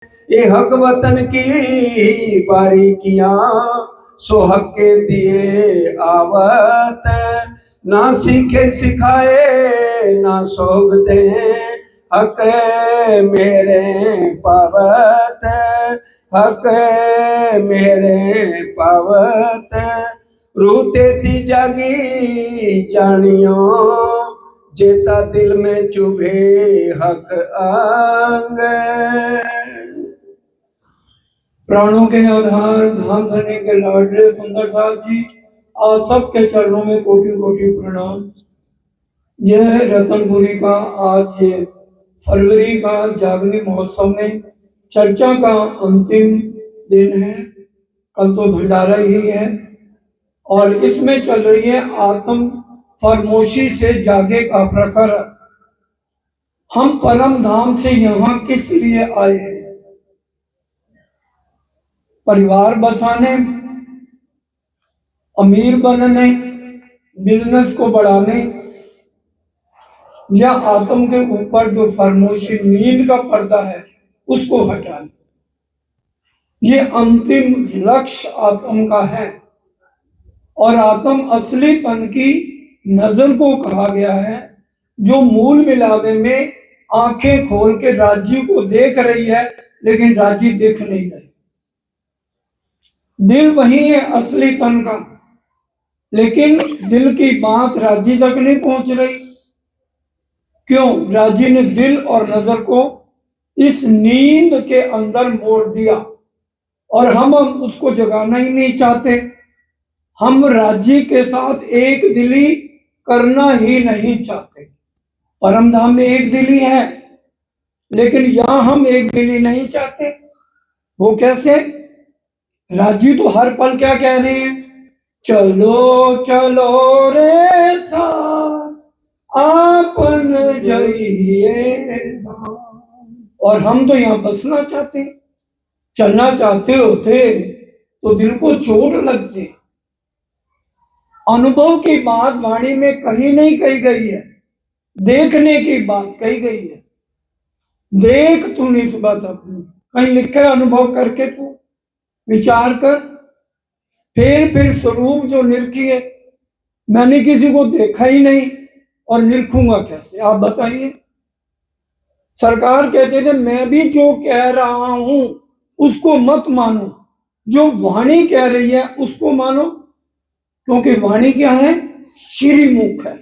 ये हक वतन की बारीकियां सो हक के दिए आवत, ना सीखे सिखाए ना सोबते हक मेरे पावत, हक मेरे पावत। रूते थी जागी जानियो जेता दिल में चुभे हक आंग। प्राणों के आधार धाम धने के लाडले सुंदर साथ जी, आप सबके चरणों में कोटि कोटि प्रणाम। यह रतनपुरी का आज ये फरवरी का जागनी महोत्सव में चर्चा का अंतिम दिन है। कल तो भंडारा ही है और इसमें चल रही है आत्म फरमोशी से जागे का प्रकर। हम परम धाम से यहाँ किस लिए आए हैं? परिवार बसाने, अमीर बनने, बिजनेस को बढ़ाने, या आत्म के ऊपर जो फरमोशी नींद का पर्दा है उसको हटाने। ये अंतिम लक्ष्य आत्म का है। और आत्म असली तन की नजर को कहा गया है, जो मूल मिलावे में आंखें खोल के राज्य को देख रही है लेकिन राज्य दिख नहीं रही। दिल वही है असली तन का, लेकिन दिल की बात राज्य तक नहीं पहुंच रही। क्यों? राज्य ने दिल और नजर को इस नींद के अंदर मोड़ दिया और हम उसको जगाना ही नहीं चाहते। हम राज्य के साथ एक दिली करना ही नहीं चाहते। परम धाम में एक दिली है, लेकिन यहां हम एक दिली नहीं चाहते। वो कैसे? राज्य तो हर पल क्या कह रहे हैं? चलो चलो रे साथ आपन जाइए। और हम तो यहाँ बसना चाहते, चलना चाहते होते तो दिल को चोट लगती। अनुभव की बात वाणी में कहीं नहीं कही गई है, देखने की बात कही गई है। देख तू निस्बत अपनी, कहीं लिखा है अनुभव करके तू विचार कर। फिर स्वरूप जो निरखिए, मैंने किसी को देखा ही नहीं और निरखूंगा कैसे? आप बताइए। सरकार कहते थे मैं भी जो कह रहा हूं उसको मत मानो, जो वाणी कह रही है उसको मानो, क्योंकि वाणी क्या है? श्रीमुख है।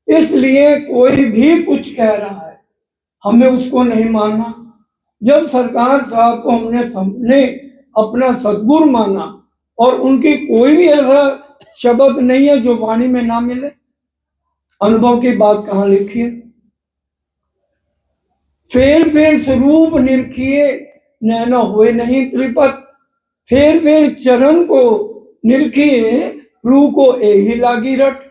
इसलिए कोई भी कुछ कह रहा है हमें उसको नहीं मानना। जब सरकार साहब को हमने अपना सद्गुरु माना और उनकी कोई भी ऐसा शब्द नहीं है जो वाणी में ना मिले। अनुभव की बात कहां लिखी है? फिर स्वरूप निरखिए नैनो हुए नहीं त्रिपत, फिर चरण को निरखिए रू को एही लागी रट।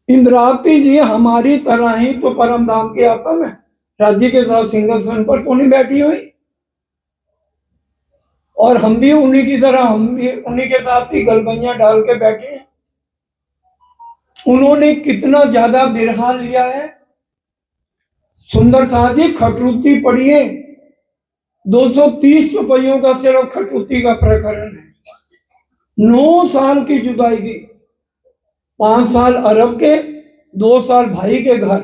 इंद्रावती जी हमारी तरह ही तो परम धाम की आत्मा है, राज्य के साथ सिंहासन पर तो नहीं बैठी हुई। और हम भी उन्हीं की तरह, हम भी उन्हीं के साथ ही गलबैया डाल के बैठे हैं। उन्होंने कितना ज्यादा बिरहा लिया है। सुंदर साथ जी खटरुती पढ़िए, 230 चौपाइयों का सिर्फ खटरुती का प्रकरण है। 9 साल की जुदाई की, 5 साल अरब के, 2 साल भाई के घर।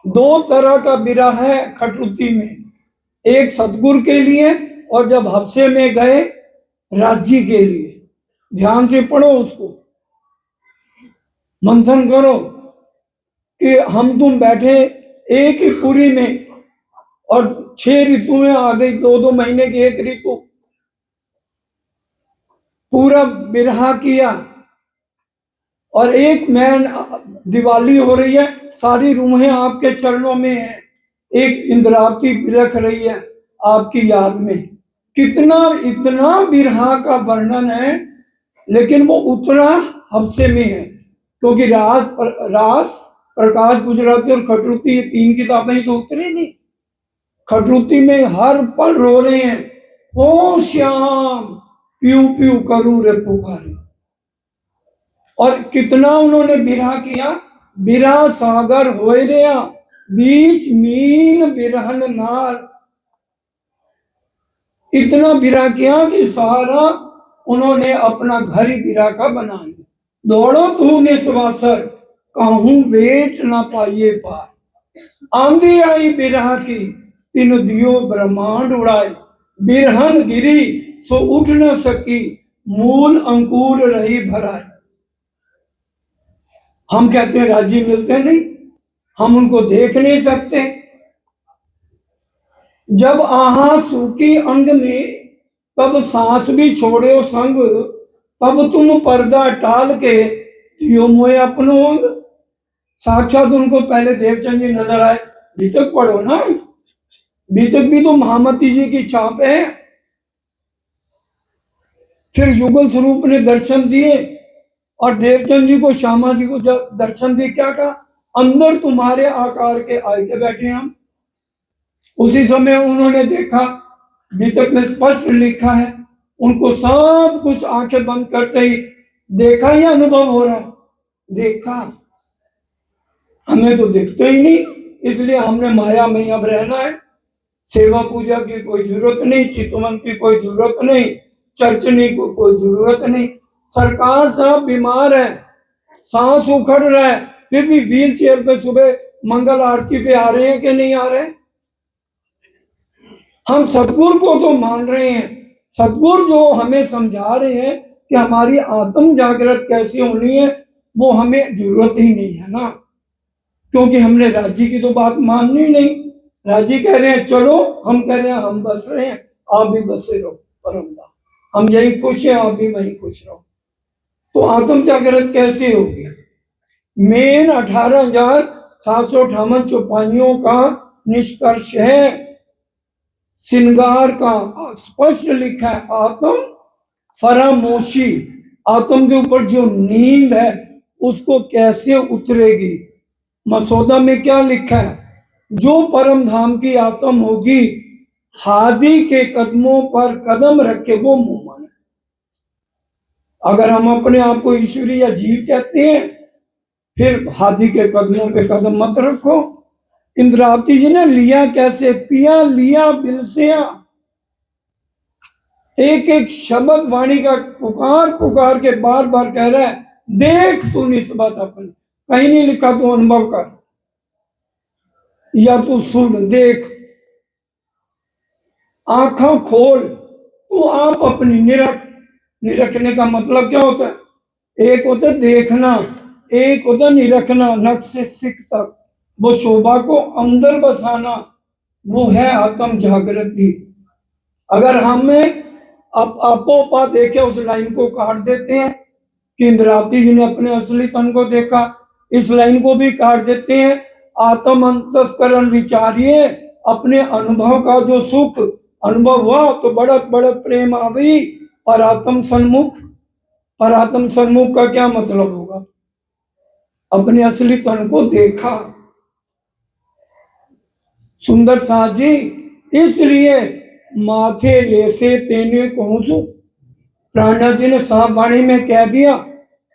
2 तरह का बिरह है खटरुती में, एक सतगुरु के लिए और जब हफ्से में गए राज्य के लिए। ध्यान से पढ़ो उसको, मंथन करो कि हम तुम बैठे एक ही पूरी में और 6 ऋतुएं आ गई, 2-2 महीने की एक ऋतु, पूरा बिरहा किया। और एक मैन दिवाली हो रही है, सारी रूहें आपके चरणों में है, एक इंद्रावती बिरख रही है आपकी याद में। कितना इतना बिरहा का वर्णन है, लेकिन वो उतना हफ्ते में है, क्योंकि रास प्रकाश गुजराती और खटरुती ये 3 किताबें ही तो उतरी थी। खटरुती में हर पल रो रहे हैं, ओ श्याम प्यू प्यू करूं रे पुकारी। और कितना उन्होंने बिरहा किया, बिरहा सागर होए रहा बीच मीन बिरहन नार, इतना बिरा किया कि सारा उन्होंने अपना घर ही बिरा का बना लिया। दौड़ो तू निस्वासर, काहू वेट ना पाइए पार। आंधी आई बिरहा की, तीन दियो ब्रह्मांड उड़ाए। बिरहन गिरी सो उठ न सकी, मूल अंकुर रही भराई। हम कहते हैं राज्य मिलते नहीं, हम उनको देख नहीं सकते। जब आहा सूखी अंग में, तब सांस भी छोड़ो संग। तब तुम पर्दा टाल के दियो मोए अपनो अंग। साक्षात उनको पहले देवचंद जी नजर आए। बीतक पढ़ो ना, बीतक भी तो महामती जी की छाप है। फिर युगल स्वरूप ने दर्शन दिए और देवचंद जी को, श्यामा जी को जब दर्शन दिए, क्या कहा, अंदर तुम्हारे आकार के आए के बैठे हम। उसी समय उन्होंने देखा, बीतक में स्पष्ट लिखा है, उनको सब कुछ आंखें बंद करते ही देखा ही अनुभव हो रहा है। देखा, हमें तो दिखते ही नहीं, इसलिए हमने माया में अब रहना है। सेवा पूजा की कोई जरूरत नहीं, चितवन की कोई जरूरत नहीं, चर्चनी को कोई जरूरत नहीं। सरकार साहब बीमार है, सांस उखड़ रहा है, फिर भी व्हील चेयर पे सुबह मंगल आरती पे आ रहे हैं कि नहीं आ रहे? हम सतगुरु को तो मान रहे हैं, सतगुरु जो हमें समझा रहे हैं कि हमारी आत्म जागृत कैसे होनी है, वो हमें जरूरत ही नहीं है ना, क्योंकि हमने राज्य की तो बात माननी नहीं। राज्य कह रहे हैं चलो, हम कह रहे हैं हम बस रहे हैं, आप भी बसे रहो परमधाम, हम यही खुश हैं, आप भी वही खुश रहो। तो आत्म जागृत कैसे होगी? मेन 18,758 चौपाइयों का निष्कर्ष है, श्रृंगार का स्पष्ट लिखा है, आत्म फरामोशी, आत्म के ऊपर जो नींद है उसको कैसे उतरेगी। मसौदा में क्या लिखा है, जो परम धाम की आत्म होगी, हादी के कदमों पर कदम रखे वो मुंह माने। अगर हम अपने आप को ईश्वरी या जीव कहते हैं, फिर हादी के कदमों पे कदम मत रखो। इंद्रावती जी ने लिया कैसे, पिया लिया बिलसिया, एक एक शब्द वाणी का पुकार पुकार के बार बार कह रहा है, देख तू निस्बत अपनी, कहीं नहीं लिखा तू अनुभव कर या तू सुन, देख, आंखों खोल, तू आप अपनी निरख। निरखने का मतलब क्या होता है? एक होता है देखना, एक होता है निरखना, नख से सिख तक, वो शोभा को अंदर बसाना, वो है आत्म जागृति। अगर हमें आपो पा देखे उस लाइन को काट देते हैं कि इंद्रावती जी ने अपने असली तन को देखा, इस लाइन को भी काट देते हैं, आत्म अंतस्करण विचारिए, अपने अनुभव का जो सुख अनुभव हुआ तो बढ़त बढ़त प्रेम आवी, पर आत्म सन्मुख, पर आत्म सन्मुख का क्या मतलब होगा? अपने असली तन को देखा। सुंदर साजी, इसलिए माथे लेसे तेने कहूँ, प्राणनाथ जी ने साफ वाणी में कह दिया,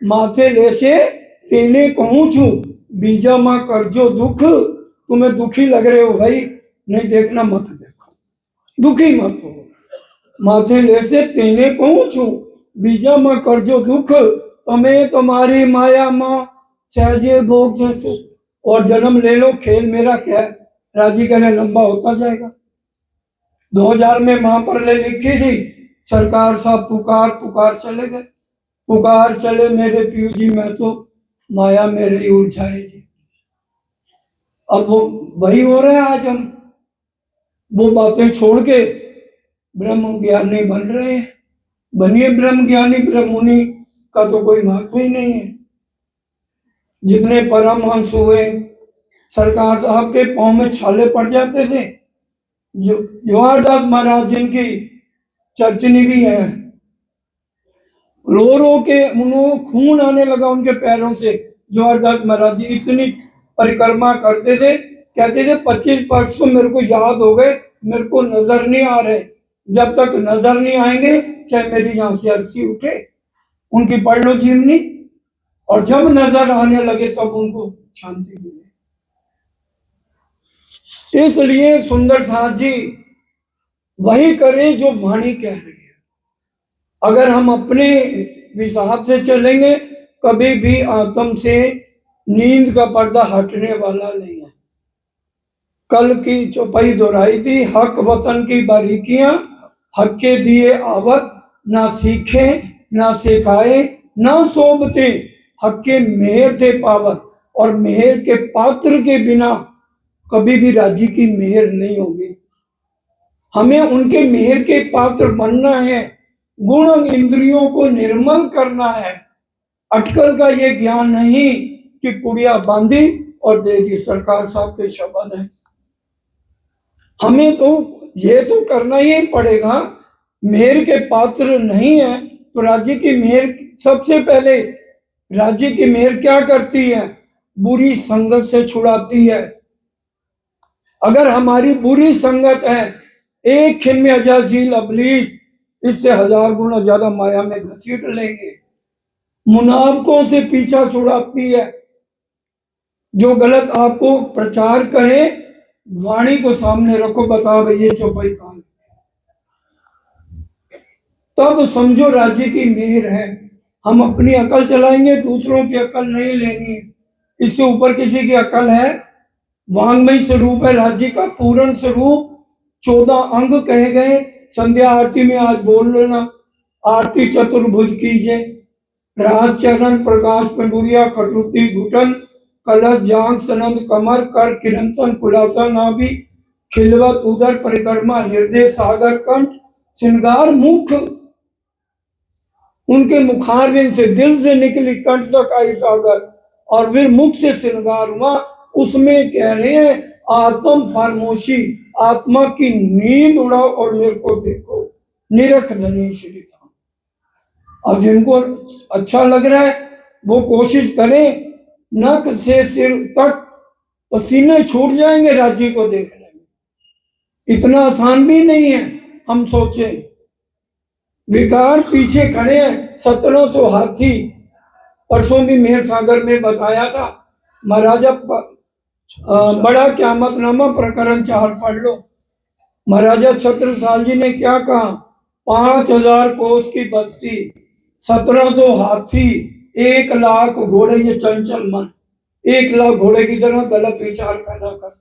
माथे लेसे तेने कहूँ छू, बीजा माँ करजो दुख। तुम्हें दुखी लग रहे हो भाई, नहीं देखना मत देखो, दुखी मत हो। माथे लेसे तेने कहूँ छू, बीजा माँ करजो दुख, तुम्हें तुम्हारी माया माँ सहजे भोग जैसे। और जन्म ले लो, खेल मेरा क्या है, राजी कहने लंबा होता जाएगा। 2000 में महाप्रलय लिखी थी, सरकार साहब पुकार पुकार चले गए, पुकार चले मेरे पीयू जी, मैं तो माया मेरे उलझाए जी। अब वो वही हो रहा है, आज हम वो बातें छोड़ के ब्रह्म ज्ञानी बन रहे हैं। बनिए ब्रह्म ज्ञानी, ब्रह्म मुनि का तो कोई महत्व ही नहीं है। जितने परमहंस हुए, सरकार साहब के पांव में छाले पड़ जाते थे। जो जवाहरदास महाराज जिनकी चर्चनी भी है, रो रो के उन्होंने खून आने लगा उनके पैरों से। जवाहरदास महाराज जी इतनी परिक्रमा करते थे, कहते थे 25 पक्ष तो मेरे को याद हो गए, मेरे को नजर नहीं आ रहे, जब तक नजर नहीं आएंगे चाहे मेरी यहां से अर्सी उठे। उनकी पढ़ लो जीवनी, और जब नजर आने लगे तब उनको शांति मिले। इसलिए सुंदर साथ जी वही करें जो वाणी कह रही है। अगर हम अपने हिसाब से चलेंगे कभी भी आत्म से नींद का पर्दा हटने वाला नहीं है। कल की चौपाई दोहराई थी, हक वतन की बारीकियां हक के दिए आवत, ना सीखे ना सिखाए ना सोबते, हक के मेहर थे पावत। और मेहर के पात्र के बिना कभी भी राज्य की मेहर नहीं होगी। हमें उनके मेहर के पात्र बनना है, गुण इंद्रियों को निर्मल करना है। अटकल का ये ज्ञान नहीं कि पुड़िया बांधी और दे दी। सरकार साहब के शब्द हैं। हमें तो ये तो करना ही पड़ेगा। मेहर के पात्र नहीं है तो राज्य की मेहर सबसे पहले राज्य की मेहर क्या करती है? बुरी संगत से छुड़ाती है। अगर हमारी बुरी संगत है, एक खिन में हजार झील अबलीस, इससे 1000 गुना ज्यादा माया में घसीट लेंगे। मुनाफकों से पीछा छुड़ाती है। जो गलत आपको प्रचार करे वाणी को सामने रखो, बताओ भाई ये चौपाई कहां, तब समझो राज्य की मेहर है। हम अपनी अकल चलाएंगे, दूसरों की अकल नहीं लेनी। इससे ऊपर किसी की अकल है? वांग्मयी स्वरूप है राज्य का पूर्ण स्वरूप। 14 अंग कहे गए। संध्या आरती में आज बोल लेना, आरती चतुर्भुज कीजिए। राज चरण प्रकाश पंडुरिया खटरुति घुटन, कलश जांग सनंद कमर, कर किरंतन खुलासा नाभि, खिलवत उदर परिक्रमा हृदय सागर कंठ, श्रृंगार मुख। उनके मुखारविंद से दिल से निकली कंठ तक आई सागर, और फिर मुख से श्रृंगार हुआ। उसमें कह रहे हैं आत्म फारमोशी, आत्मा की नींद उड़ाओ और मेरे को देखो, निरख धनी श्री राम। अब जिनको अच्छा लग रहा है वो कोशिश करें, नक से सिर तक पसीने छूट जाएंगे राज्य को देखने में। इतना आसान भी नहीं है हम सोचे। विकार पीछे खड़े हैं, 1700 हाथी। परसों भी मेहर सागर में बताया था। महाराजा बड़ा क्यामतनामा प्रकरण 4 पढ़ लो। महाराजा छत्रसाल जी ने क्या कहा? 5000 कोस की बस्ती, 1700 हाथी, 1 लाख घोड़े। ये चंचल मन 1 लाख घोड़े की तरह गलत विचार पैदा कर।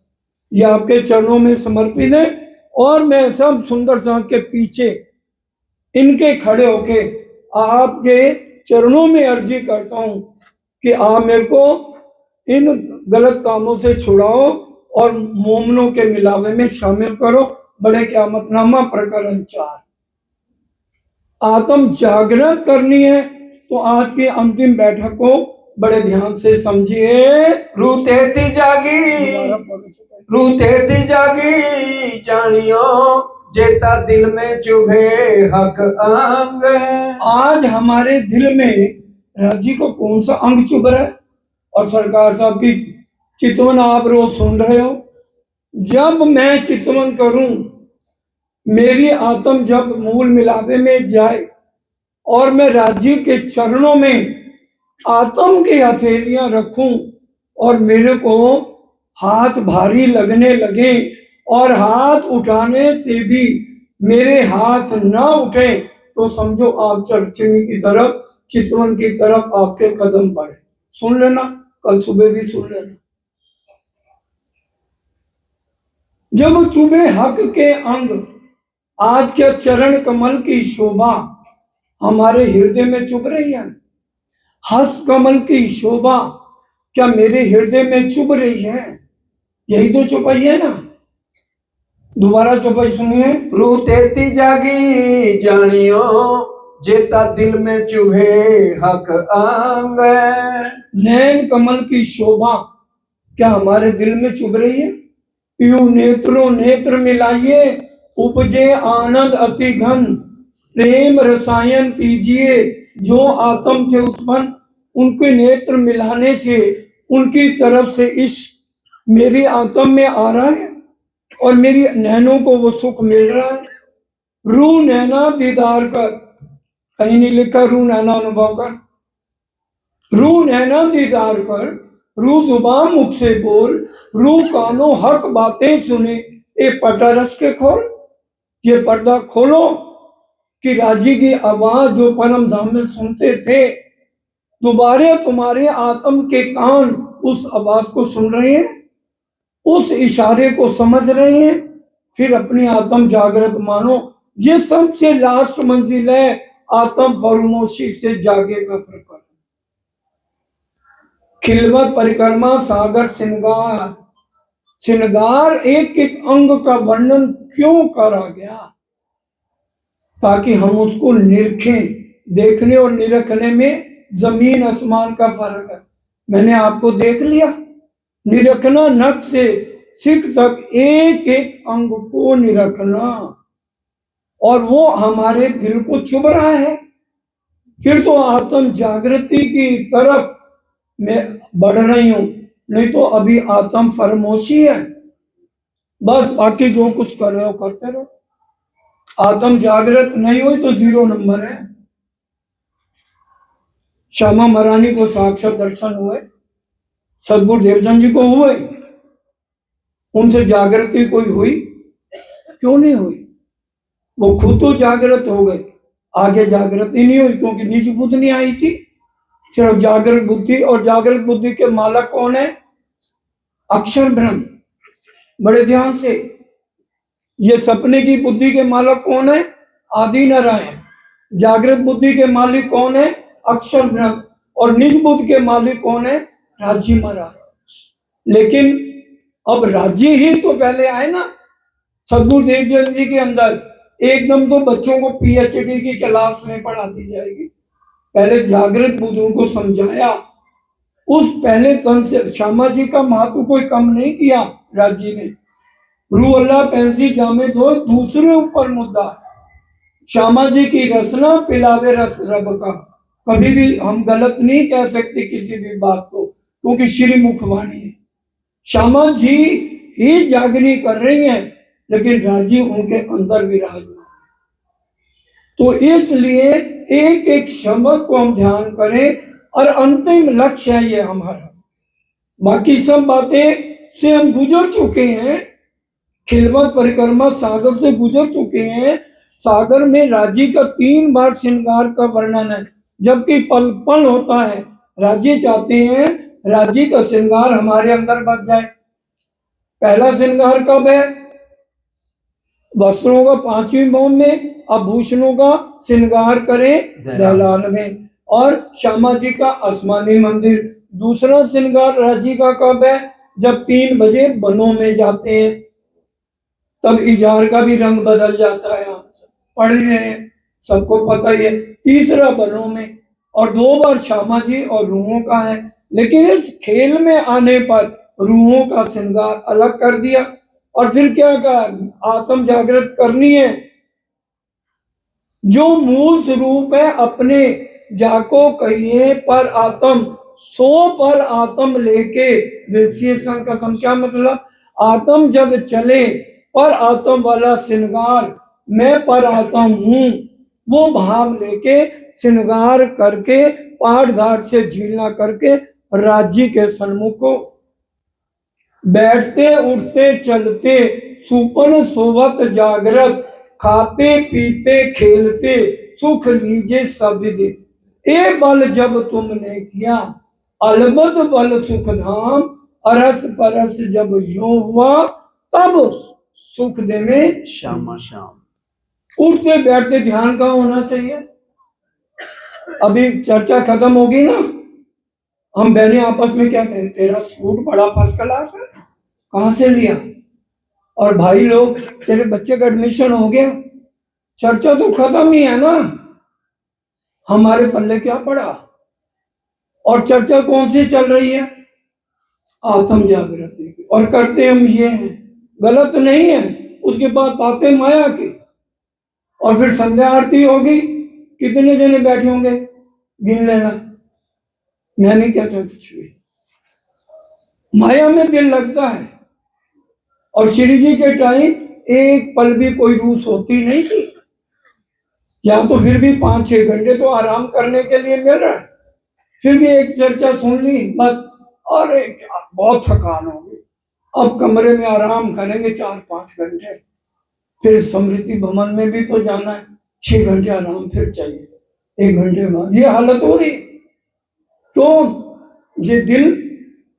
ये आपके चरणों में समर्पित है। और मैं सब सुंदर साथ के पीछे इनके खड़े होके आपके चरणों में अर्जी करता हूं कि आप मेरे को इन गलत कामों से छुड़ाओ और मोमनों के मिलावे में शामिल करो। बड़े क्यामतनामा प्रकरण 4। आत्म जागृत करनी है तो आज की अंतिम बैठक को बड़े ध्यान से समझिए। रूते थी जागी, रूते थी जागी जानियो, जेता दिल में चुभे हक अंग। आज हमारे दिल में राज्य को कौन सा अंग चुभ रहा है? और सरकार साहब की चितवन आप रोज सुन रहे हो। जब मैं चितवन करूं, मेरी आत्म जब मूल मिलावे में जाए और मैं राज्य के चरणों में आत्म की हथेलियां रखूं और मेरे को हाथ भारी लगने लगे और हाथ उठाने से भी मेरे हाथ ना उठे तो समझो आप चरचिनी की तरफ, चितवन की तरफ आपके कदम बढ़े। सुन लेना, कल सुबह भी सुन लेना। जब चुभे हक के अंग, आज के चरण कमल की शोभा हमारे हृदय में चुभ रही है। हस्त कमल की शोभा क्या मेरे हृदय में चुभ रही है? यही तो चौपाई है ना। दोबारा चौपाई सुनिए। रूते थी जागी जानियो, जेता दिल में चुभे हक अंग। नैन कमल की शोभा क्या हमारे दिल में चुभ रही है? यू नेत्रों नेत्र मिलाइए, उपजे आनंद अति घन, प्रेम रसायन पीजिए जो आत्म के उत्पन्न। उनके नेत्र मिलाने से उनकी तरफ से इश्क मेरी आत्म में आ रहा है और मेरी नैनों को वो सुख मिल रहा है। रू नैना दीदार कर, कहीं नहीं लिखा रू नैना अनुभव कर। रू नैना दीदार कर, रू जुबान मुख से बोल, रू कानों हक बातें सुने, ए पर्दा रस के खोल। ये पर्दा खोलो कि राजी की आवाज जो परम धाम में सुनते थे, दोबारा तुम्हारे आत्म के कान उस आवाज को सुन रहे हैं, उस इशारे को समझ रहे हैं। फिर अपनी आत्म जागृत मानो। ये सबसे लास्ट मंजिल है आत्म फरमोशी से जागे का प्रकरण। खिलवत परिक्रमा सागर श्रृंगार, श्रृंगार एक एक अंग का वर्णन क्यों करा गया? ताकि हम उसको निरखें। देखने और निरखने में जमीन आसमान का फर्क है। मैंने आपको देख लिया, निरखना नख से सिख तक एक एक अंग को निरखना, और वो हमारे दिल को चुभ रहा है। फिर तो आत्म जागृति की तरफ मैं बढ़ रही हूं, नहीं तो अभी आत्म फरमोशी है। बस बाकी जो कुछ कर रहे हो करते रहो। आत्म जागृत नहीं हुई तो 0 नंबर है। श्यामा महारानी को साक्षात दर्शन हुए, सदगुरु देवचंद जी को हुए, उनसे जागृति कोई हुई? क्यों नहीं हुई? वो खुद तो जागृत हो गए, आगे जागृति नहीं हुई क्योंकि निज बुद्धि नहीं आई थी। सिर्फ जागृत बुद्धि, और जागृत बुद्धि के मालक कौन है? अक्षर ब्रह्म। बड़े ध्यान से, ये सपने की बुद्धि के मालक कौन है? आदि नारायण। जागृत बुद्धि के मालिक कौन है? अक्षर ब्रह्म। और निज बुद्धि के मालिक कौन है? राज्य महाराज। लेकिन अब राज्य ही तो पहले आए ना सदगुरु देवचंद जी के अंदर। एकदम तो बच्चों को पीएचडी की क्लास में पढ़ा दी जाएगी। पहले जागृत बुद्धों को समझाया। उस पहले तन से श्यामा जी का महत्व कोई कम नहीं किया राज्य ने। रू अल्लाह पैंसी जामे दो, दूसरे ऊपर मुद्दा। श्यामा जी की रचना पिलावे रस रब का। कभी भी हम गलत नहीं कह सकते किसी भी बात को, क्योंकि श्री मुखवाणी है। श्यामा जी ही जागनी कर रही हैं, लेकिन राजीव उनके अंदर विराजमान है। तो इसलिए एक एक शब्द को हम ध्यान करें, और अंतिम लक्ष्य है ये हमारा। बाकी सब बातें से हम गुजर चुके हैं। खिलवत परिक्रमा सागर से गुजर चुके हैं। सागर में राज्य का 3 बार श्रृंगार का वर्णन है, जबकि पल पल होता है। राज्य चाहते हैं राज्य का श्रृंगार हमारे अंदर बच जाए। पहला श्रृंगार कब है? वस्त्रों का 5वीं मौन में, आभूषणों का श्रृंगार करें दहलान में। और श्यामा जी का आसमानी मंदिर। दूसरा श्रृंगार राज्य का कब है? जब 3 बजे वनों में जाते हैं, तब इजार का भी रंग बदल जाता है। आप पढ़ रहे हैं, सबको पता ही है। तीसरा वनों में, और 2 बार श्यामा जी और रूहों का है। लेकिन इस खेल में आने पर रूहों का श्रृंगार अलग कर दिया। और फिर क्या कहा? आत्म जागृत करनी है। जो मूल स्वरूप है अपने जाको कहिए पर आत्म, सो पर आत्म लेके विशेषण का क्या मतलब? आत्म जब चले पर आत्म वाला श्रृंगार, मैं पर आत्म हूं, वो भाव लेके श्रृंगार करके पाठ घाट से झीलना करके राज्य के सन्मुख बैठते उठते चलते सुपन सोवत जागृत, खाते पीते खेलते सुख लीजे सब विधि। ए बल जब तुमने किया अलबद बल सुख धाम, अरस परस जब यूं हुआ तब सुख दे में श्यामा श्याम। उठते बैठते ध्यान कहाँ होना चाहिए? अभी चर्चा खत्म होगी ना, हम बहने आपस में क्या कहें, तेरा सूट बड़ा फर्स्ट क्लास है, कहाँ से लिया? और भाई लोग, तेरे बच्चे का एडमिशन हो गया। चर्चा तो खत्म ही है ना, हमारे पल्ले क्या पड़ा? और चर्चा कौन सी चल रही है? आत्म जागृति की। और करते हम ये हैं, गलत नहीं है। उसके बाद बातें माया की, और फिर संध्या आरती होगी। कितने जने बैठे होंगे गिन लेना, मैं नहीं कहता कुछ भी। माया में दिल लगता है। और श्री जी के टाइम एक पल भी कोई रूस होती नहीं थी। या तो फिर भी 5-6 घंटे तो आराम करने के लिए मिल रहा है, फिर भी एक चर्चा सुन ली बस, अरे क्या बहुत थकान होगी, अब कमरे में आराम करेंगे 4-5 घंटे, फिर स्मृति भवन में भी तो जाना है, 6 घंटे आराम फिर चाहिए, 1 घंटे बाद ये हालत हो रही। तो ये दिल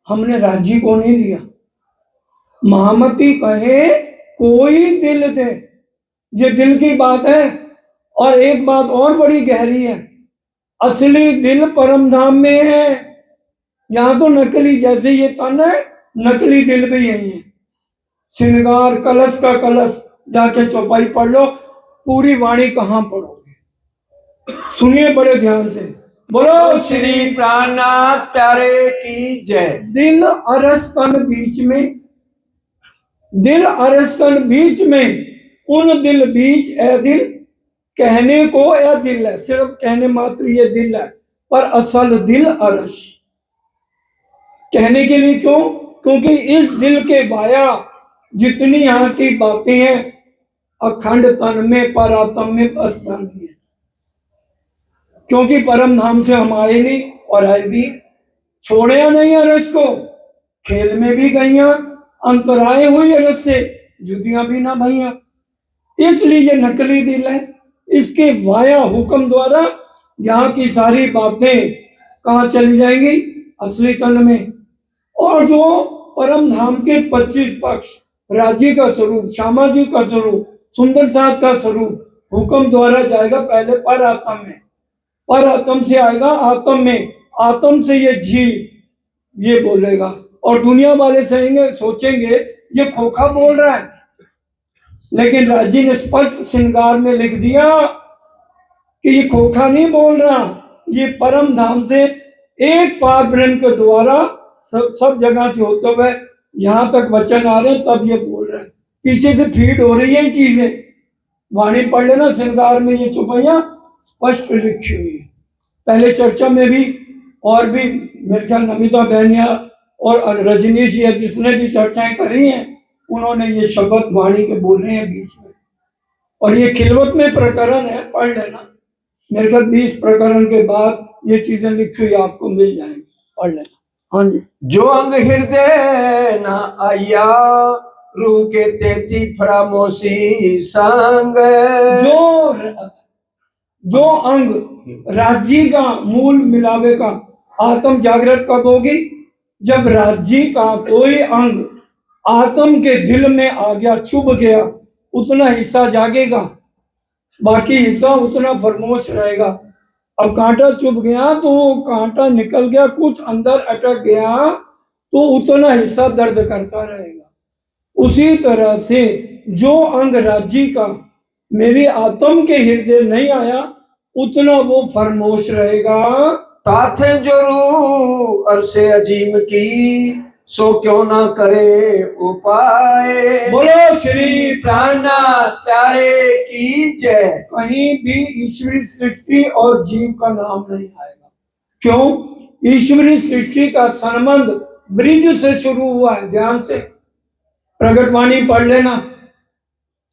हमने राज्य को नहीं दिया। महामती कहे कोई दिल दे, ये दिल की बात है। और एक बात और बड़ी गहरी है, असली दिल परम धाम में है। यहाँ तो नकली, जैसे ये तन है, नकली दिल भी यही है। श्रृंगार कलश का कलश, जाके चौपाई पढ़ लो, पूरी वाणी कहाँ पढ़ोगे। सुनिए बड़े ध्यान से, बोलो श्री प्राणनाथ प्यारे की जय। दिल अरस तन बीच में, दिल अरस तन बीच में, उन दिल बीच ए दिल, कहने को ए दिल है, सिर्फ कहने मात्र ये दिल है, पर असल दिल अरस। कहने के लिए क्यों? क्योंकि इस दिल के बाया जितनी यहाँ की बातें हैं, अखंड तन में परात्म में बस जानी है। क्योंकि परम धाम से हम आए नहीं, और आए भी छोड़े नहीं अरस को, खेल में भी गईया, अंतराए हुई अरस से जुदियां भी ना भैया। इसलिए ये नकली दिल है, इसके वाया हुक्म द्वारा यहाँ की सारी बातें कहाँ चली जाएंगी? असली तन में। और जो परम धाम के 25 पक्ष, राज्य का स्वरूप, श्यामा जी का स्वरूप, सुंदर साथ का स्वरूप, हुक्म द्वारा जाएगा पहले पर आत्म में, पर आत्म से आएगा आत्म में, आत्म से ये जीव ये बोलेगा। और दुनिया वाले सोचेंगे ये खोखा बोल रहा है, लेकिन राजी ने स्पष्ट श्रृंगार में लिख दिया कि ये खोखा नहीं बोल रहा, ये परम धाम से एक पार ब्रह्म के द्वारा सब जगह से होते हुए यहाँ तक वचन आ रहे हैं, तब ये बोल रहे हैं। पीछे से फीड हो रही है चीजें। वाणी पढ़ लेना, श्रृंगार में ये चुपैया स्पष्ट लिखी हुई है। पहले चर्चा में भी, और भी मेरे ख्याल नमिता बहनिया और रजनीश या जिसने भी चर्चाएं करी हैं, उन्होंने ये शब्द वाणी के बोले हैं बीच में। और ये खिलवत में प्रकरण है, पढ़ लेना। मेरे ख्याल 20 प्रकरण के बाद ये चीजें लिखी हुई आपको मिल जाएंगी, पढ़ लेना। हाँ जी। जो अंग हृदय न आया, रूह के तेती फरामोशी संग। जो अंग राज्य का मूल मिलावे का, आत्म जागृत कब होगी? जब राज्य का कोई अंग आत्म के दिल में आ गया, चुभ गया, उतना हिस्सा जागेगा, बाकी हिस्सा उतना फरमोश रहेगा। अब कांटा चुभ गया तो कांटा निकल गया, कुछ अंदर अटक गया, तो उतना हिस्सा दर्द करता रहेगा। उसी तरह से जो अंग राज्य का मेरी आत्म के हृदय नहीं आया, उतना वो फरमोश रहेगा। ताथे जो रूह अरसे अजीम की, सो क्यों ना करे उपाय। बोलो श्री प्राणनाथ प्यारे की जय। कहीं भी ईश्वरी सृष्टि और जीव का नाम नहीं आएगा। क्यों? ईश्वरी सृष्टि का संबंध ब्रिज से शुरू हुआ है। ध्यान से प्रगटवाणी पढ़ लेना,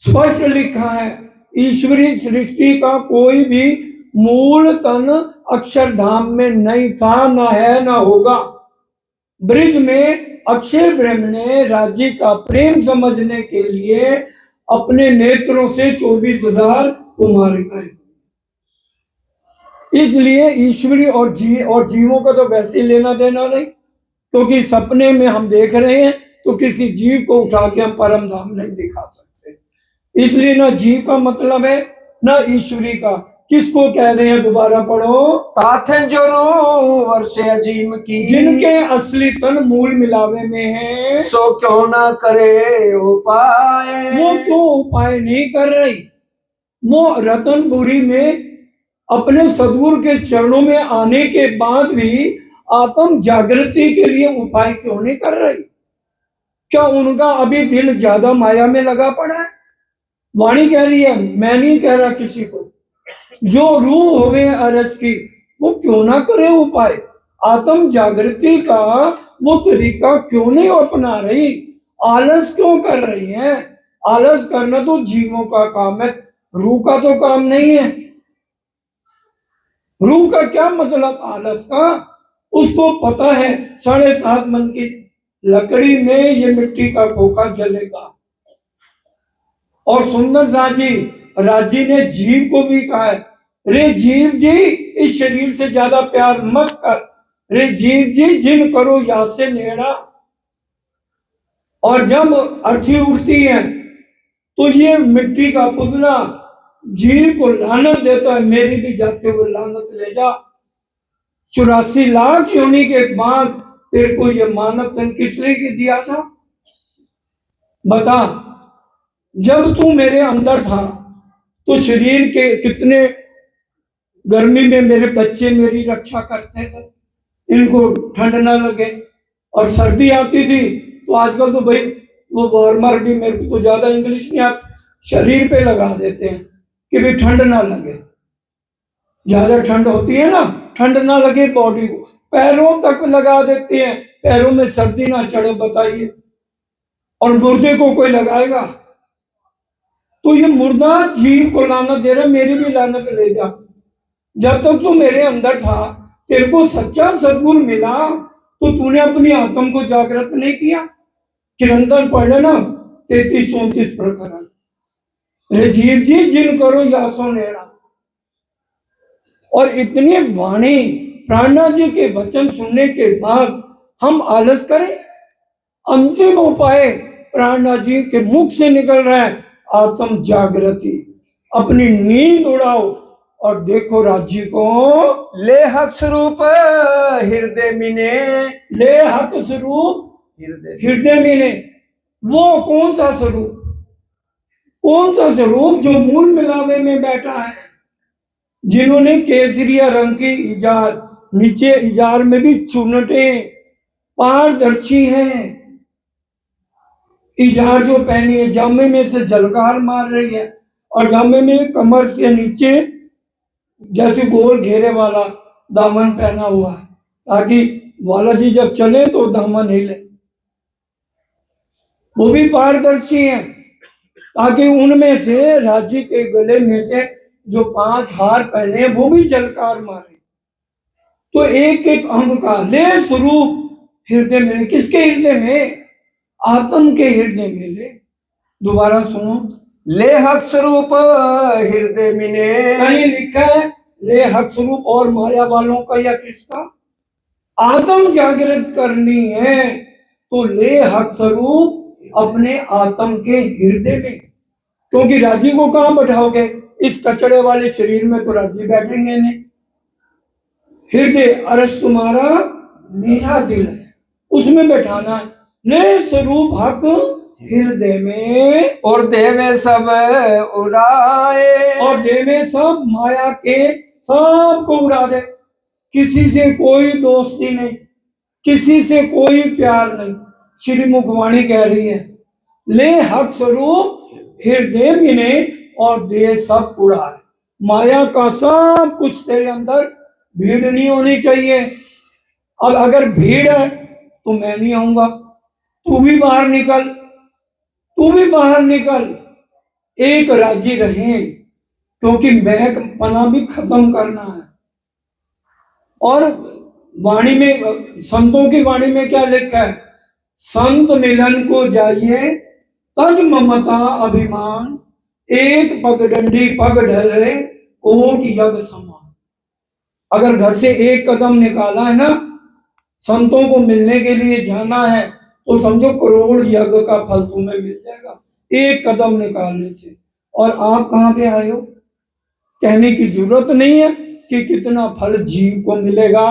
स्पष्ट लिखा है, ईश्वरी सृष्टि का कोई भी मूल तन अक्षरधाम में नहीं था, ना है, ना होगा। ब्रिज में अक्षय ब्रह्म ने राज्य का प्रेम समझने के लिए अपने नेत्रों से 24,000 कुमारिकाएं। इसलिए ईश्वरी और जीवों का तो वैसे ही लेना देना नहीं, क्योंकि सपने में हम देख रहे हैं तो किसी जीव को उठा के हम परम धाम नहीं दिखा सकते। इसलिए ना जीव का मतलब है, ना ईश्वरी का। किसको कह रहे हैं? दोबारा पढ़ो। ताथे जो रूह अरसे अजीम की, जिनके असली तन मूल मिलावे में है, सो क्यों ना करे उपाय। वो क्यों उपाय नहीं कर रही? वो रतनपुरी में अपने सदगुरु के चरणों में आने के बाद भी आत्म जागृति के लिए उपाय क्यों नहीं कर रही? क्या उनका अभी दिल ज्यादा माया में लगा पड़ा है? वाणी कह रही है, मैं नहीं कह रहा किसी को। जो रूह होवे अरस की, वो क्यों ना करे उपाय? आत्म जागृति का वो तरीका क्यों नहीं अपना रही? आलस क्यों कर रही है? आलस करना तो जीवों का काम है, रूह का तो काम नहीं है। रूह का क्या मतलब आलस का? उसको पता है 7.5 मन की लकड़ी में ये मिट्टी का खोखा जलेगा। और सुंदर शाह जी, राजी ने जीव को भी कहा है, रे जीव जी इस शरीर से ज्यादा प्यार मत कर, रे जीव जी जिन करो यहाँ से नेड़ा। और जब अर्थी उठती है तो ये मिट्टी का पुतला जीव को लानत देता है, मेरी भी जाते हुए लानत ले जा। 84 लाख योनि के बाद तेरे को ये मानव तन किस लिए दिया था? बता। जब तू मेरे अंदर था तो शरीर के कितने गर्मी में मेरे बच्चे मेरी रक्षा करते थे, इनको ठंड ना लगे। और सर्दी आती थी तो आजकल तो भाई वो वार्मर भी, मेरे को तो ज्यादा इंग्लिश नहीं आती, शरीर पे लगा देते हैं कि भाई ठंड ना लगे। ज्यादा ठंड होती है ना, ठंड ना लगे बॉडी को, पैरों तक लगा देते हैं, पैरों में सर्दी ना चढ़े। बताइए, और मुर्दे को कोई लगाएगा? तो ये मुर्दा जीव को लानत दे रहा, मेरी भी लानत ले जा। जब तक तू मेरे अंदर था, तेरे को सच्चा सद्गुण मिला, तो तूने अपनी आत्म को जागृत नहीं किया। चिरंतन पढ़ लेना 33-34 प्रकरण। रे जीव जी जिन करो यासो नेड़ा। और इतनी वाणी प्राणा जी के वचन सुनने के बाद हम आलस करें? अंतिम उपाय प्राणा जी के मुख से निकल रहा है, आत्म जागृति। अपनी नींद उड़ाओ और देखो राज्य को। ले हक स्वरूप हृदय मिने, ले हक स्वरूप हृदय मिने। वो कौन सा स्वरूप? कौन सा स्वरूप? जो मूल मिलावे में बैठा है, जिन्होंने केसरिया रंग की इजार, नीचे इजार में भी चुनटे, पारदर्शी हैं। इजार जो पहनी है जामे में से झलकार मार रही है, और जामे में कमर से नीचे जैसे गोल घेरे वाला दामन पहना हुआ है, ताकि वाला जी जब चले तो दामन हिले। वो भी पारदर्शी हैं, ताकि उनमें से राज्य के गले में से जो 5 हार पहने वो भी झलकार मारे। तो एक एक अंग का ले स्वरूप हृदय में। किसके हृदय में? आत्म के हृदय में ले। दोबारा सुनो, ले हक स्वरूप हृदय मिने। कहीं लिखा है ले हक स्वरूप और माया वालों का या किसका? आत्म जागृत करनी है तो ले हक स्वरूप अपने आत्म के हृदय में। क्योंकि राजी को कहां बैठाओगे? इस कचड़े वाले शरीर में तो राजी बैठेंगे नहीं। हृदय अरस तुम्हारा मेरा दिल है, उसमें बैठाना है। ले स्वरूप हक हृदय में, और देवे सब उड़ाए, और देवे सब माया के सब को उड़ा दे। किसी से कोई दोस्ती नहीं, किसी से कोई प्यार नहीं। श्री मुखवाणी कह रही है, ले हक स्वरूप हृदय मिने और दे सब उड़ाए। माया का सब कुछ तेरे अंदर, भीड़ नहीं होनी चाहिए। अब अगर भीड़ है तो मैं नहीं आऊंगा, तू भी बाहर निकल, तू भी बाहर निकल। एक राजी रहे, क्योंकि मैं पना भी खत्म करना है। और वाणी में, संतों की वाणी में क्या लिखा है? संत मिलन को जाइए तज ममता अभिमान, एक पगडंडी पग ढले कोट यज्ञ समान। अगर घर से एक कदम निकाला है ना, संतों को मिलने के लिए जाना है, तो समझो करोड़ यज्ञ का फल तुम्हें मिल जाएगा एक कदम निकालने से। और आप कहाँ पे आए हो? कहने की जरूरत नहीं है कि कितना फल जीव को मिलेगा।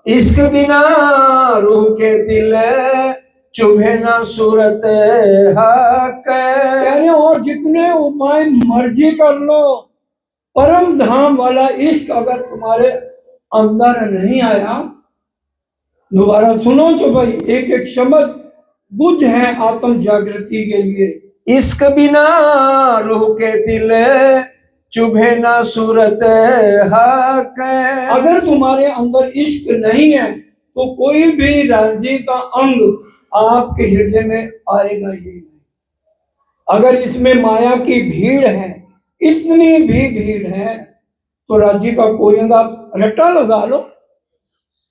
इश्क बिना रूह के दिल चुभे ना सूरत हक। कह रहे और जितने उपाय मर्जी कर लो, परम धाम वाला इश्क अगर तुम्हारे अंदर नहीं आया, दोबारा सुनो तो भाई, एक एक शब्द बुझ है आत्म जागृति के लिए। इश्क बिना रूह के दिल चुभे ना सूरत हक। अगर तुम्हारे अंदर इश्क नहीं है तो कोई भी राज्य का अंग आपके हृदय में आएगा ही नहीं। अगर इसमें माया की भीड़ है, इतनी भी भीड़ है, तो राज्य का कोई अंग आप रट्टा लगा लो,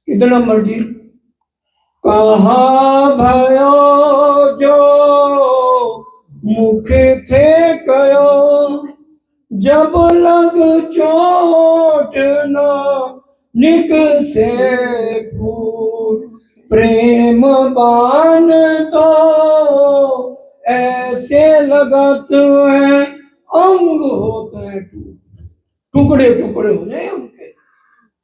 कितना मर्जी। कहाँ भयो जो मुख थे कयो, जब लग चोट न निक से फूट, प्रेम बाण तो ऐसे लगत है अंग होते हैं टुकड़े टुकड़े हो जाए उनके।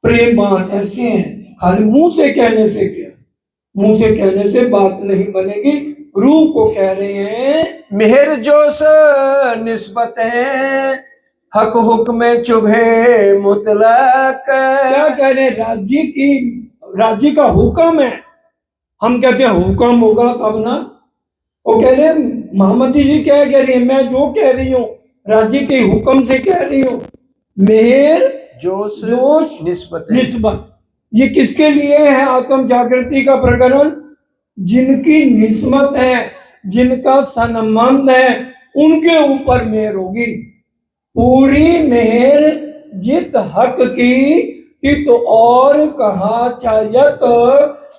प्रेम बाण ऐसे हैं, खाली मुंह से कहने से क्या, मुंह से कहने से बात नहीं बनेगी। रूह को कह रहे हैं मेहर जोश निस्बतें हक हुक्म चुभे मुतलक। क्या कह रहे हैं, राज्य का हुक्म है। हम कहते हैं हुक्म होगा तब ना। वो कह रहे हैं महामती जी क्या कह रही है, मैं जो कह रही हूँ राज्य के हुक्म से कह रही हूँ। मेहर जोश जोश निस्बतें निस्बत, ये किसके लिए है आत्म जागृति का प्रकरण? जिनकी निस्बत है, जिनका संबंध है, उनके ऊपर मेहर होगी। पूरी मेहर जित हक की तित और कहा चाहत,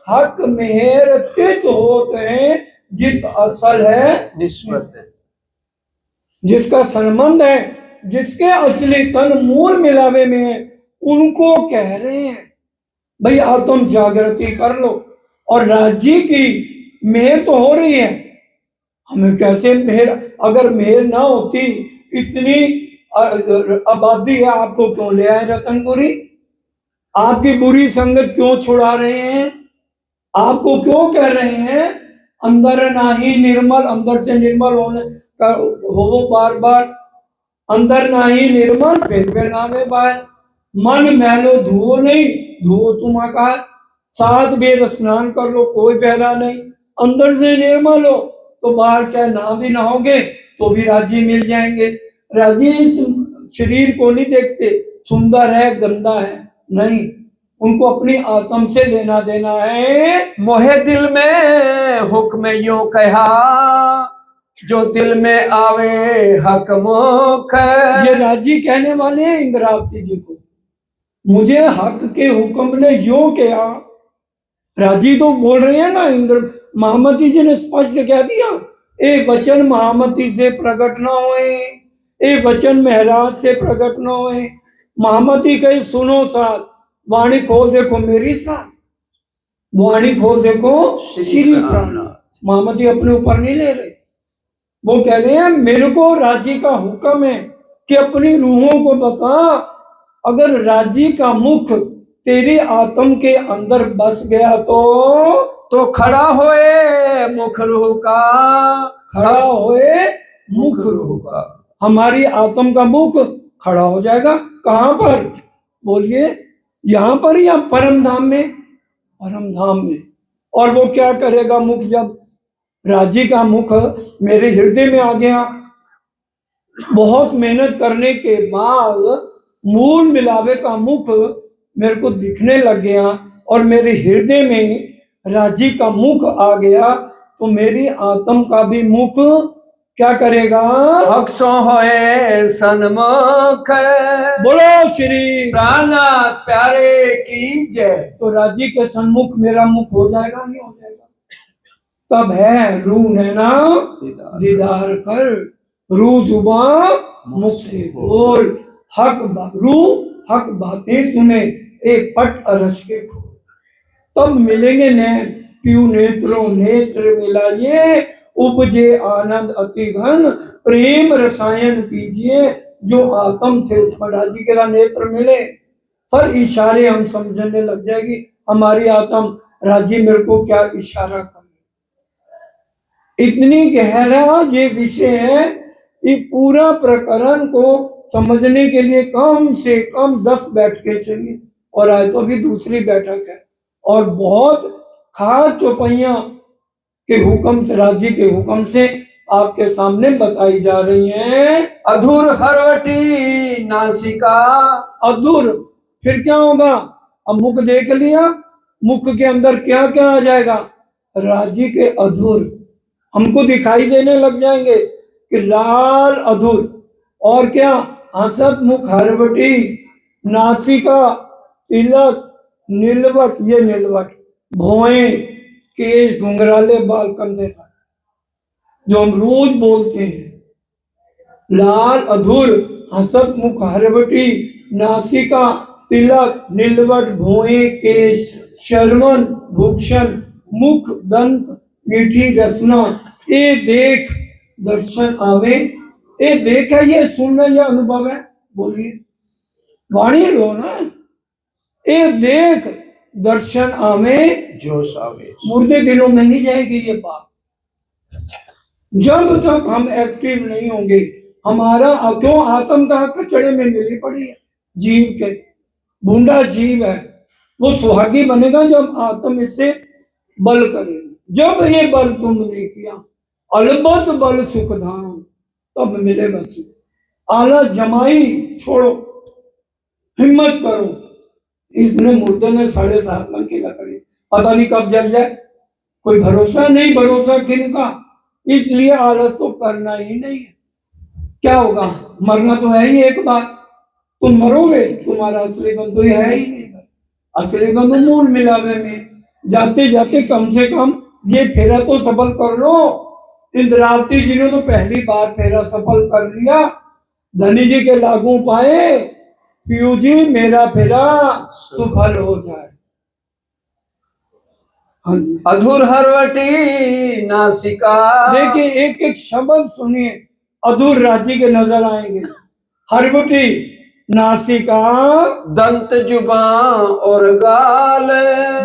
हक मेहर तित होते हैं जित असल है निस्बत। जिसका संबंध है, जिसके असली तन मूल मिलावे में है, उनको कह रहे हैं भाई आत्म जागृति कर लो। और राज्य की मेहर तो हो रही है, हमें कैसे मेहर, अगर मेहर ना होती, इतनी आबादी है, आपको क्यों ले आए रतनपुरी? आपकी बुरी संगत क्यों छुड़ा रहे हैं? आपको क्यों कह रहे हैं अंदर नाही निर्मल, अंदर से निर्मल होने का हो बार बार, अंदर नाही निर्मल फिर नामे बाहर, मन मैलो धुओ नहीं, धुओ तुम आकार, 7 वेद स्नान कर लो कोई फायदा नहीं। अंदर से निर्मल हो तो बाहर चाहे ना भी नहाओगे तो भी राज्य मिल जाएंगे। राज्य इस शरीर को नहीं देखते, सुंदर है गंदा है, नहीं, उनको अपनी आत्म से लेना देना है। मोहे दिल में हुक्म यूं कहा, जो दिल में आवे हक मुख। ये राज्य कहने वाले हैं इंद्रावती जी को, मुझे हक के हुक्म ने यूं किया। राजी तो बोल रहे हैं ना, इंद्र महामती जी ने स्पष्ट कह दिया, ए वचन महामती से प्रकट न होए, ए वचन महराज से प्रकट न होए। महामती कही सुनो साथ, वाणी खोल देखो मेरी साथ, वाणी खोल देखो श्री प्राणनाथ। महामती अपने ऊपर नहीं ले रहे, वो कह रहे हैं मेरे को राज्य का हुक्म है कि अपनी रूहों को बता, अगर राज्य का मुख तेरी आत्म के अंदर बस गया तो खड़ा होए मुख रूह का, खड़ा होए मुख रूह का, हमारी आत्म का मुख खड़ा हो जाएगा। कहां पर बोलिए, यहां पर या परम धाम में? परम धाम में। और वो क्या करेगा मुख, जब राज्य का मुख मेरे हृदय में आ गया, बहुत मेहनत करने के बाद मूल मिलावे का मुख मेरे को दिखने लग गया और मेरे हृदय में राज्य का मुख आ गया, तो मेरी आत्म का भी मुख क्या करेगा? हक सो होए सन्मुख। बोलो श्री प्राणनाथ प्यारे की जय। तो राज्य के सन्मुख मेरा मुख हो जाएगा, नहीं हो जाएगा? तब है रू नैना दीदार कर, रू जुबा मुख से बोल, रू हक बातें सुने, एक पट अरस के खोल, तब मिलेंगे नैन पीऊ नेत्रों नेत्र मिलाइए, उपजे आनंद अति घन, प्रेम रसायन पीजिए, जो आत्म थे राजी के नेत्र मिले, फिर इशारे हम समझने लग जाएगी हमारी आत्म राजी मेरे को क्या इशारा कर। इतनी गहरा ये विषय है, ये पूरा प्रकरण को समझने के लिए कम से कम 10 बैठकें चाहिए, और आज तो भी दूसरी बैठक है, और बहुत खास चौपाइयां के हुक्म से, राज्य के हुक्म से आपके सामने बताई जा रही हैं। अधूर हरवटी नासिका, अधूर फिर क्या होगा? अब मुख देख लिया, मुख के अंदर क्या क्या आ जाएगा? राज्य के अधूर हमको दिखाई देने लग जाएंगे कि लाल अधूर, और क्या? हसत मुख हरवटी नासिका तिलक नीलवट, ये नीलवट, भौएं, केश, घुंघराले बाल, कंधे तक, जो हम रोज बोलते हैं। लाल, अधूर, हसत मुख, हरवटी, नासिका, तिलक, नीलवट, भौएं, केश, शर्मन, भूषण, मुख, दंत, मीठी रसना, ए देख दर्शन आवे। ए देख है, ये सुनना या अनुभव है? बोलिए, वाणी लो ना। ए देख दर्शन आवे, जोश आवेश। मुर्दे दिलों में नहीं जाएगी ये बात। जब तक हम एक्टिव नहीं होंगे, हमारा क्यों आत्म का कचड़े में मिली पड़ी है जीव के। बूंदा जीव है, वो सुहागी बनेगा जब आत्म इससे बल करेगी। जब ये बल तुमने किया, अलबत बल सुख धाम, तब मिलेगा सुख। आलस जमाई छोड़ो, हिम्मत करो। इसने मुर्दे ने 7.5 लाख की लकड़ी, पता नहीं कब जल जाए, कोई भरोसा नहीं। भरोसा किनका? इसलिए आलस तो करना ही नहीं है। क्या होगा? मरना तो है ही एक बार, तुम मरोगे, तुम्हारा असली बंधु है ही नहीं। असली बंधु मूल मिलावे में। जाते जाते कम से कम ये फेरा तो सफल कर लो। इंद्रावती जी ने तो पहली बार फेरा सफल कर लिया। धनी जी के लागू पाए, पीयू जी मेरा फेरा सफल हो जाए। हाँ जी, अधूर हरवटी नासिका। देखिए, एक एक शब्द सुनिए, अधूर राज्य के नजर आएंगे। हरवटी, नासिका, दंत जुबान और गाल।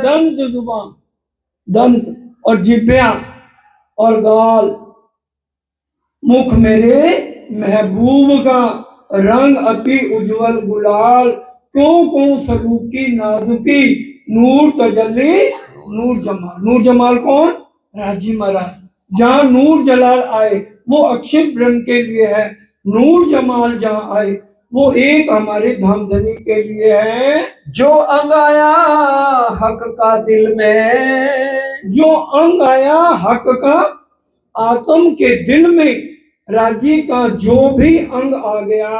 दंत जुबान, दंत और जिब्या और गाल। मुख मेरे महबूब का, रंग अति उज्जवल गुलाल, क्यों क्यों सलूकी नाजुकी, नूर तजल्ली नूर जमाल। नूर जमाल कौन? राजी महाराज। जहाँ नूर जलाल आए वो अक्षय ब्रह्म के लिए है, नूर जमाल जहाँ आए वो एक हमारे धामधनी के लिए है। जो अंग आया हक का दिल में, जो अंग आया हक का आत्म के दिल में, राजी का जो भी अंग आ गया,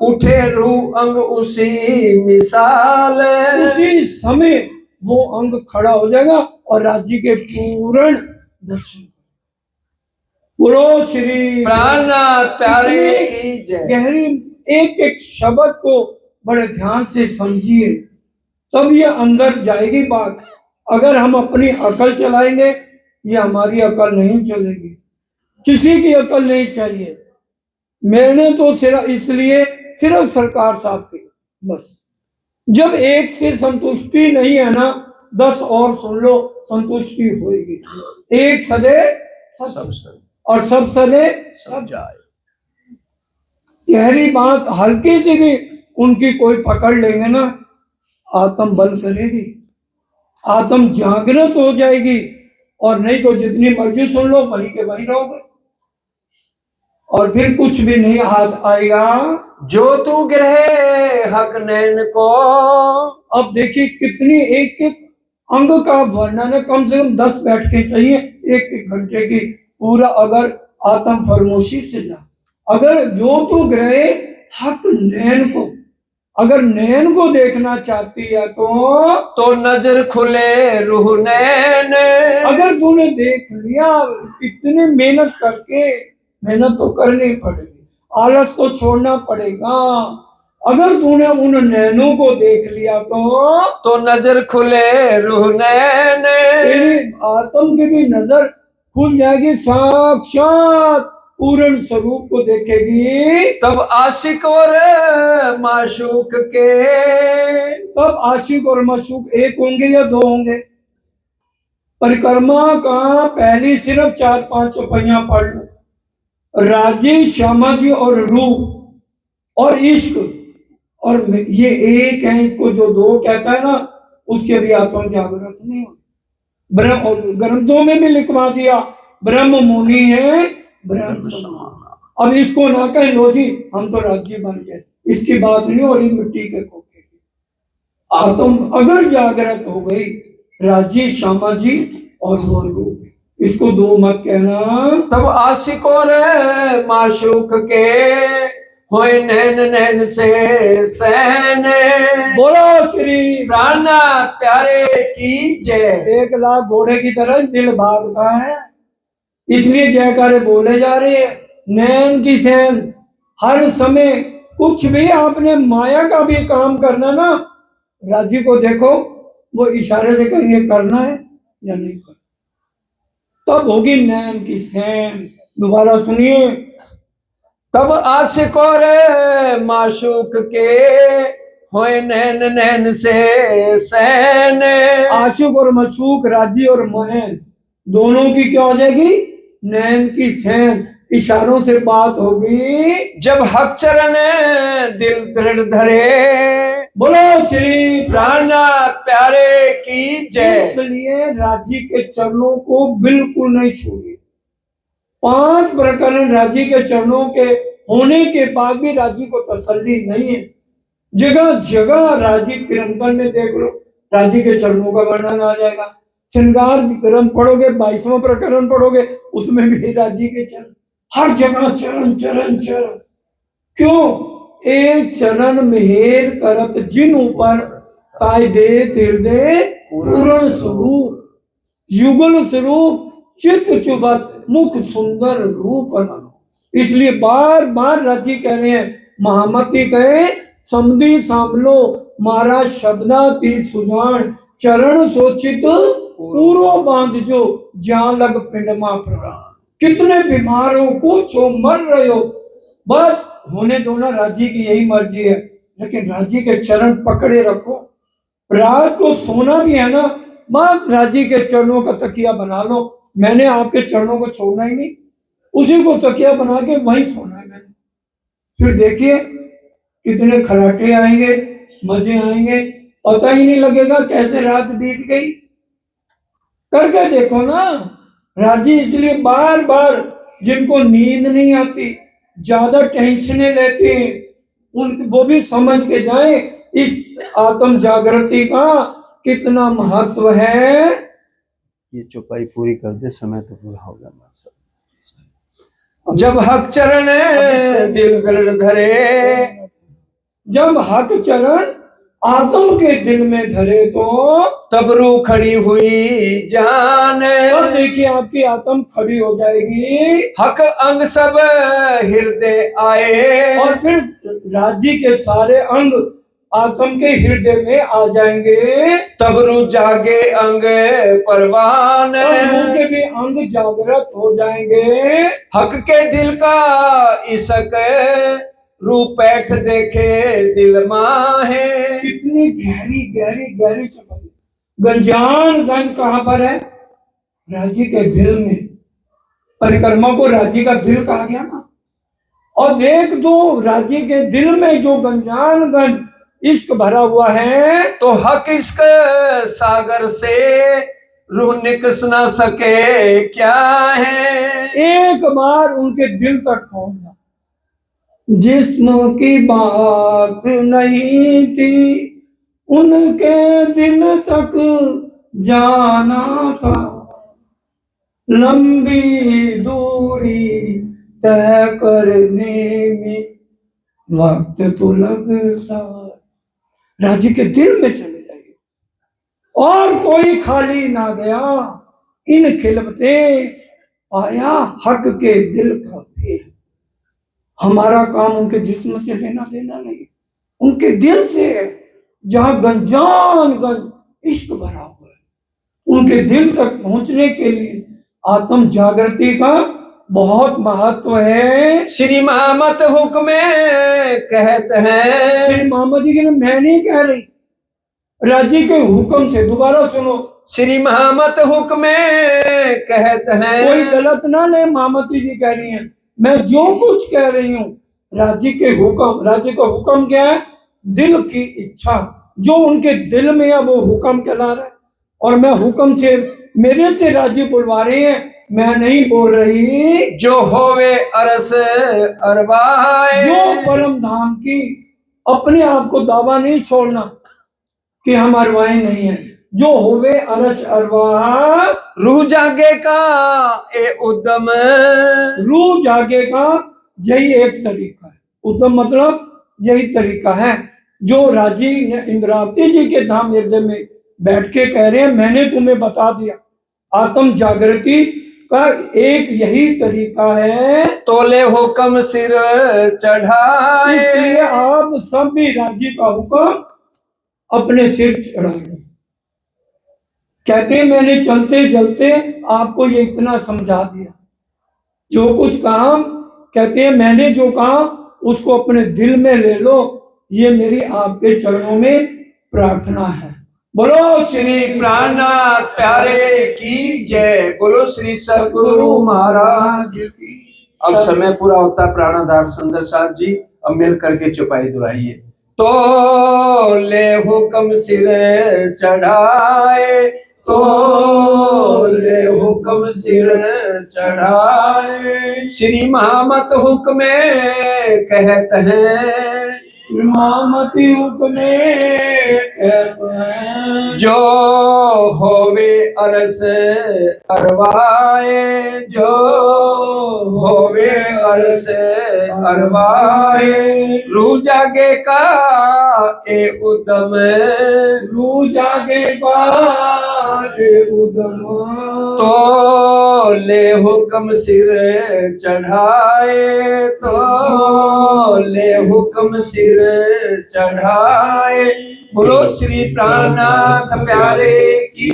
उठे रूह अंग उसी मिसाल। उसी समय वो अंग खड़ा हो जाएगा और राज्य के पूर्ण दर्शन। बोलो श्री प्राणनाथ प्यारे इतनी की जय। गहरी एक एक शब्द को बड़े ध्यान से समझिए, तब ये अंदर जाएगी बात। अगर हम अपनी अकल चलाएंगे, ये हमारी अकल नहीं चलेगी, किसी की अकल नहीं चाहिए। मैंने तो सिर्फ इसलिए सिर्फ सरकार साहब की बस। जब एक से संतुष्टि नहीं है ना, 10 और सुन लो, संतुष्टि होगी। एक सदे सब सब और सब सदे सब जाए। गहरी बात, हल्की सी भी उनकी कोई पकड़ लेंगे ना, आत्म बल करेगी, आत्म जागृत हो जाएगी। और नहीं तो जितनी मर्जी सुन लो, वहीं के वहीं रहोगे और फिर कुछ भी नहीं हाथ आएगा। जो तू ग्रहे हक नैन को। अब देखिए कितनी एक एक अंग का वर्णन है, कम से कम 10 बैठकें चाहिए एक एक घंटे की पूरा। अगर आत्म फरमोशी से जा, अगर जो तू ग्रहे हक नैन को, अगर नैन को देखना चाहती है तो नजर खुले रूह नैन। अगर तूने देख लिया, इतनी मेहनत करके, मेहनत तो करनी पड़ेगी, आलस तो छोड़ना पड़ेगा। अगर तूने उन नैनों को देख लिया तो नजर खुले रूह नैन। तेरी आत्म की भी नजर खुल जाएगी, साक्षात पूर्ण स्वरूप को देखेगी। तब आशिक और माशूक के, तब आशिक और माशूक एक होंगे या 2 होंगे? परिक्रमा का पहली सिर्फ 4-5 चौपाइयां पढ़ लो, राजी, श्यामा जी और रूप और इश्क, और ये एक है। इसको जो 2 कहता है ना, उसके भी आत्म जागृत नहीं हो। ब्रह्म और ग्रंथों में भी लिखवा दिया, ब्रह्म मुनि है ब्रह्म समान। अब इसको ना कहें लो जी हम तो राज्य बन गए, इसकी बात नहीं हो रही मिट्टी के खोखे की। आत्म अगर जागृत हो गई, राज्य, श्यामा जी और रूप, इसको 2 मत कहना। तब आशिक और माशूक के होए नैन नैन से सैन। बोलो श्री प्राण प्यारे की जय। 1,00,000 घोड़े की तरह दिल भागता है, इसलिए जयकारे बोले जा रहे हैं। नैन की सैन, हर समय कुछ भी आपने माया का भी काम करना ना, राजी को देखो, वो इशारे से कहेंगे करना है या नहीं करना, तब होगी नैन की सैन। दोबारा सुनिए। तब आशिक और माशूक के होए नैन नैन से सैन। आशिक और मशूक, राजी और मोहन, दोनों की क्या हो जाएगी? नैन की सैन, इशारों से बात होगी। जब हक चरण दिल दृढ़ धरे। बोलो श्री प्राण प्यारे की जय। इसलिए राजी के चरणों को बिल्कुल नहीं छोड़िए। 5 प्रकरण राजी के चरणों के होने के बाद भी राजी को तसल्ली नहीं है। जगह जगह राजी किरंतन में देख लो, राजी के चरणों का वर्णन आ जाएगा। श्रृंगार ग्रंथ पढ़ोगे, 22वां प्रकरण पढ़ोगे, उसमें भी राजी के चरण, हर जगह चरण चरण चरण। क्यों? एक चरण मेहर करत जिन ऊपर, ताय दे हृदय पूर्ण स्वरूप, युगल स्वरूप, चित्त चुबत मुख सुंदर रूप अनंत। इसलिए बार बार राजी कह रहे हैं, महामती कहे समधी सांभलो मारा शब्दा ती सुजान, चरण सोचित पूरो बांध जो जहां लग पिंडमा प्राण। कितने बीमारों को जो मर रहे हो, बस होने दो ना, राज्य की यही मर्जी है, लेकिन राज्य के चरण पकड़े रखो। रात को सोना भी है ना, बस राज्य के चरणों का तकिया बना लो। मैंने आपके चरणों को छोड़ना ही नहीं, उसी को तकिया बना के वहीं सोना है मैंने। फिर देखिए कितने खराटे आएंगे, मजे आएंगे, पता ही नहीं लगेगा कैसे रात बीत गई। करके देखो ना। राजी इसलिए बार बार, जिनको नींद नहीं आती, ज्यादा टेंशनें लेते हैं, उन वो भी समझ के जाए इस आत्म जागृति का कितना महत्व है। ये चौपाई पूरी कर दे, समय तो पूरा हो गया हमारा सब। जब हक चरण दिल दृढ़ धरे। जब हक चरण आत्म के दिल में धरे तो तब रूह खड़ी हुई जान। तब देखिए आपकी आत्म खड़ी हो जाएगी, हक अंग सब हृदय आए। और फिर राज्य के सारे अंग आत्म के हृदय में आ जाएंगे। तब रूह जागे अंग परवान। तब रूह के भी अंग जागृत हो जाएंगे। हक के दिल का इसक रूह पैठ देखे दिल माहे। कितनी गहरी गहरी गहरी चपाई। गंजान गंज कहाँ पर है? राज्य के दिल में। परिक्रमा को राज्य का दिल कहा गया ना। और देख दो, राज्य के दिल में जो गंजान गंज इश्क भरा हुआ है, तो हक इश्क सागर से रूह निकस ना सके क्या है। एक बार उनके दिल तक पहुंच जा। जिस्म की बात नहीं थी, उनके दिल तक जाना था। लंबी दूरी तय करने में वक्त तो लगता। राज्य के दिल में चले जाइए, और कोई खाली ना गया। इन खिलवते पाया हक के दिल का खेल। हमारा काम उनके जिस्म से लेना देना नहीं, उनके दिल से है, जहां गंजान गंज इश्क भरा हुआ है। उनके दिल तक पहुंचने के लिए आत्म जागृति का बहुत महत्व है। श्री महामत हुक्म कहते हैं। श्री मोहम्मद जी के, मैं नहीं कह रही, राज्य के हुक्म से। दोबारा सुनो। श्री महामत हुक्म कहते हैं। कोई गलत ना ले, मामती जी कह रही हैं, मैं जो कुछ कह रही हूँ राज्य के हुक्म। राज्य का हुक्म क्या है? दिल की इच्छा, जो उनके दिल में है वो हुक्म कहला रहा है। और मैं हुक्म से, मेरे से राज्य बुलवा रहे हैं, मैं नहीं बोल रही। जो होवे अरस अरबाए। जो परम धाम की, अपने आप को दावा नहीं छोड़ना कि हम अरवाए नहीं है। जो होवे अरस अरवा, रूह जागे का ए उद्यम। रूह जागे का यही एक तरीका है। उद्यम मतलब यही तरीका है जो राजी इंद्रावती जी के धाम हृदय में बैठ के कह रहे हैं। मैंने तुम्हें बता दिया आत्म जागृति का एक यही तरीका है, तोले हुक्म सिर चढ़ाए। इसलिए आप सब भी राजी का हुक्म अपने सिर चढ़ाए। कहते हैं मैंने चलते चलते आपको ये इतना समझा दिया, जो कुछ काम कहते हैं मैंने जो कहा उसको अपने दिल में ले लो, ये मेरी आपके चरणों में प्रार्थना है। बोलो श्री प्राणनाथ प्यारे की जय। बोलो श्री सद्गुरु महाराज की। अब समय पूरा होता है। प्राणाधार सुंदर साहब जी अब मिल करके चौपाई दुहराइए। तो ले हुक्म सिर चढ़ाए, तो ले हुक्म सिर चढ़ाए। श्री महामत हुक्म कहत हैं, इमामती हुक्मे कहते हैं, जो होवे अरस अरवाए, जो होवे अरस अरवाए। रू जागे का ए उद्यम, रू जागे बारे उदम, तो ले हुक्म सिर चढ़ाए, तो ले हुक्म सिर चढ़ाए। बोलो श्री प्राणनाथ प्यारे की